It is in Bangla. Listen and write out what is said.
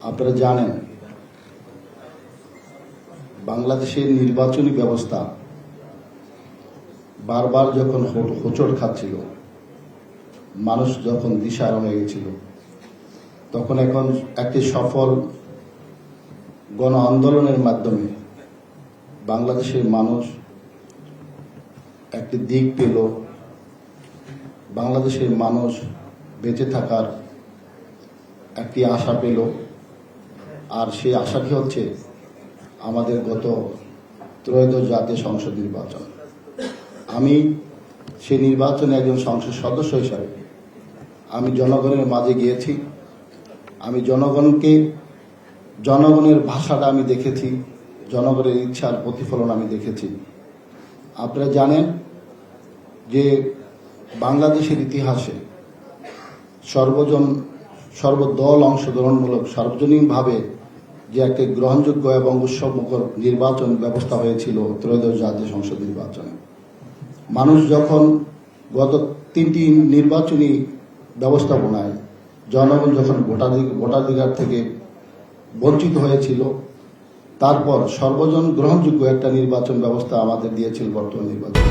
আপনারা জানেন বাংলাদেশের নির্বাচনী ব্যবস্থা বারবার যখন হোঁচট খাচ্ছিল, মানুষ যখন দিশাহারা হয়ে গেছিল, তখন এখন একটি সফল গণ আন্দোলনের মাধ্যমে বাংলাদেশের মানুষ একটি দিক পেল। বাংলাদেশের মানুষ বেঁচে থাকার একটি আশা পেল, আর সেই আশাটি হচ্ছে আমাদের গত ত্রয়োদশ জাতীয় সংসদ নির্বাচন। আমি সেই নির্বাচনে একজন সংসদ সদস্য হিসাবে আমি জনগণের মাঝে গিয়েছি। আমি জনগণের ভাষাটা আমি দেখেছি, জনগণের ইচ্ছার প্রতিফলন আমি দেখেছি। আপনারা জানেন যে বাংলাদেশের ইতিহাসে সর্বদল অংশগ্রহণমূলক সার্বজনীনভাবে যে একটি গ্রহণযোগ্য এবং উৎসবমুখর নির্বাচন ব্যবস্থা হয়েছিল ত্রয়োদশ জাতীয় সংসদ নির্বাচনে, মানুষ যখন গত তিনটি নির্বাচনী ব্যবস্থাপনায় জনগণ যখন ভোটাধিকার থেকে বঞ্চিত হয়েছিল, তারপর সর্বজন গ্রহণযোগ্য একটা নির্বাচন ব্যবস্থা আমাদের দিয়েছিল বর্তমান নির্বাচন।